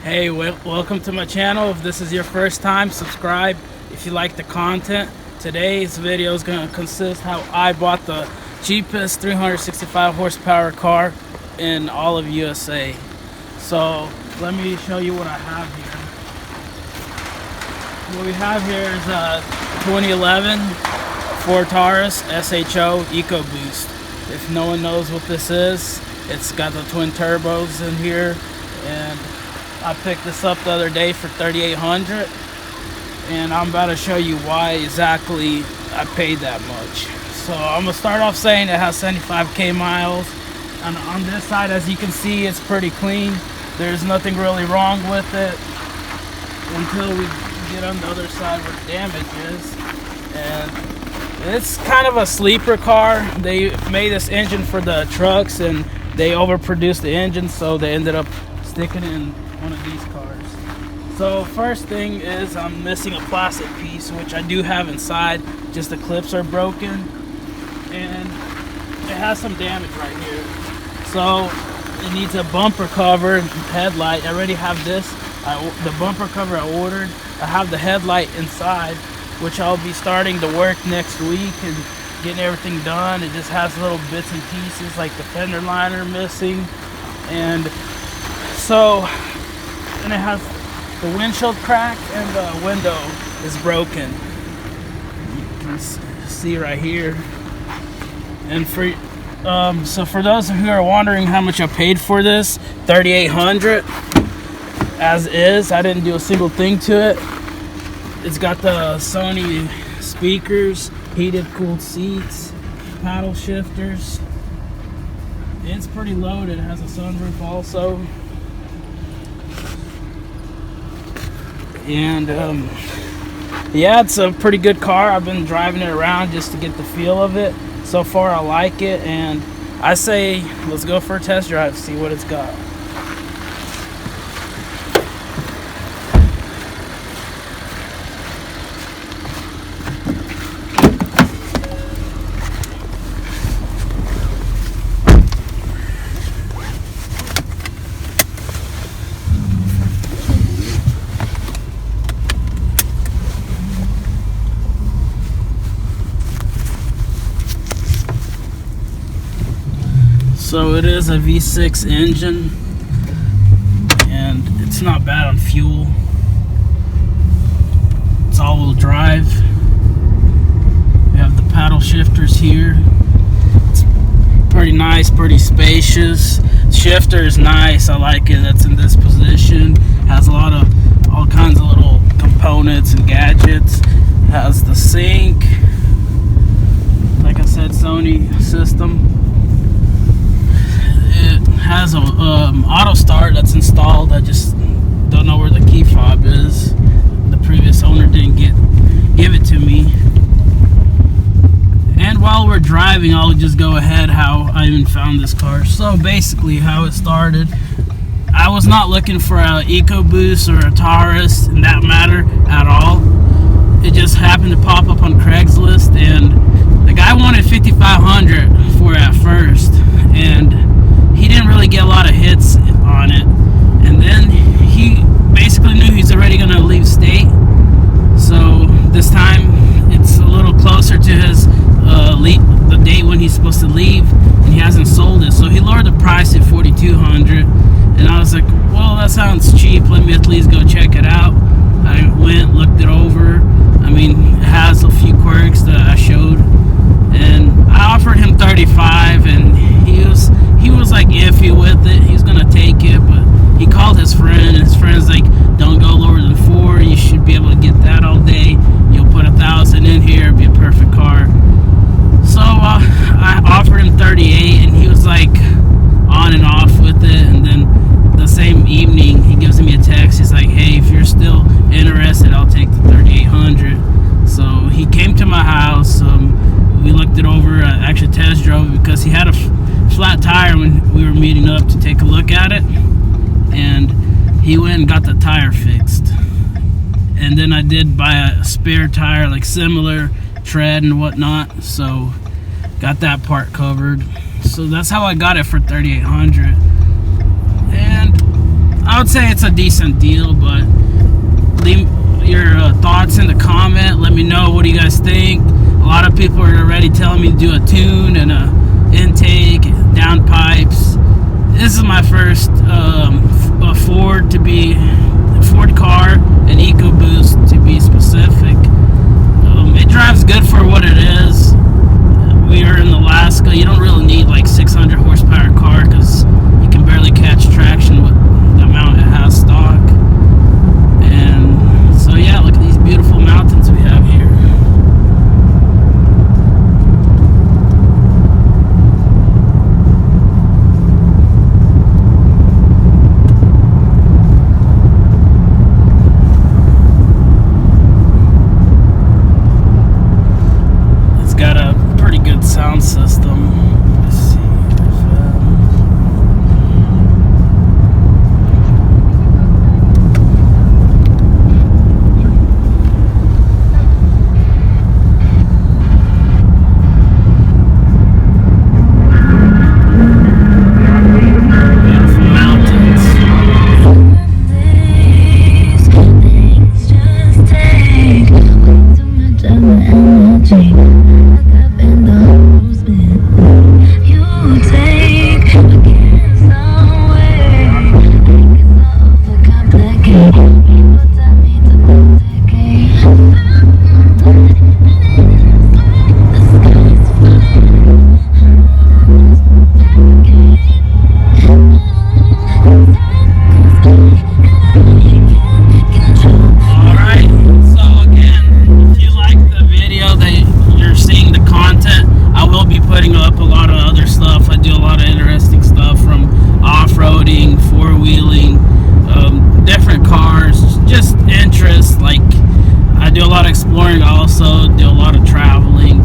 Hey, welcome to my channel. If this is your first time, subscribe if you like the content. Today's video is going to consist how I bought the cheapest 365 horsepower car in all of USA. So let me show you what I have here. What we have here is a 2011 Ford Taurus SHO EcoBoost. If no one knows what this is, it's got the twin turbos in here, and I picked this up the other day for $3,800, and I'm about to show you why exactly I paid that much. So I'm gonna start off saying it has 75k miles, and on this side, as you can see, it's pretty clean. There's nothing really wrong with it until we get on the other side where the damage is. And it's kind of a sleeper car. They made this engine for the trucks and they overproduced the engine, so they ended up sticking it in one of these cars. So first thing is I'm missing a plastic piece, which I do have inside, just the clips are broken, and it has some damage right here. So it needs a bumper cover, headlight. I already have this, the bumper cover I ordered. I have the headlight inside, which I'll be starting to work next week and getting everything done. It just has little bits and pieces like the fender liner missing, and it has the windshield crack and the window is broken. You can see right here. And so for those who are wondering how much I paid for this, $3,800 as is. I didn't do a single thing to it. It's got the Sony speakers, heated cooled seats, paddle shifters. It's pretty loaded. It has a sunroof also. And yeah, it's a pretty good car. I've been driving it around just to get the feel of it. So far I like it, and I say let's go for a test drive, see what it's got. So it is a V6 engine, and it's not bad on fuel. It's all-wheel drive. We have the paddle shifters here. It's pretty nice, pretty spacious. Shifter is nice. I like it. That's in this position. Has a lot of all kinds of little components and gadgets. Has the sync. Like I said, Sony system. Has a auto start that's installed. I just don't know where the key fob is. The previous owner didn't give it to me. And while we're driving, I'll just go ahead how I even found this car. So basically how it started, I was not looking for an EcoBoost or a Taurus in that matter at all. It just happened to pop up on Craigslist, and the guy wanted $5,500 for it at first, and he didn't really get a lot of hits on it. And then he basically knew he's already going to leave state, so this time it's a little closer to his the date when he's supposed to leave, and he hasn't sold it, so he lowered the price at $4,200. And I was like, well, that sounds cheap, let me at least go check it out. I went, looked it over. I mean, it has a few quirks that I showed, and I offered him $35, and he was like iffy with it. He was gonna take it, but he called his friend, and his friend's like, don't go lower than $4,000. You should be able to get that all day. You'll put $1,000 in here, it'll be a perfect car. So I offered him $38, and he was like on and off with it. And then the same evening, he gives me a text. He's like, hey, if you're still interested, I'll take the $3,800. So he came to my house. We looked it over. I actually test drove it because he had a flat tire when we were meeting up to take a look at it, and he went and got the tire fixed. And then I did buy a spare tire, like similar tread and whatnot, so got that part covered. So that's how I got it for $3,800. And I would say it's a decent deal, but leave your thoughts in the comment. Let me know, what do you guys think? A lot of people are already telling me to do a tune and a intake, downpipes. This is my first Ford car, an EcoBoost to be specific. It drives good for what it is. We are in Alaska. You don't really need like 600 horsepower car because you can barely catch traction with the amount it has stock. And so yeah, look at these beautiful mountains we have here. Sound system. Let's see. Beautiful mountains. Things just take too much of my energy. Exploring, also do a lot of traveling.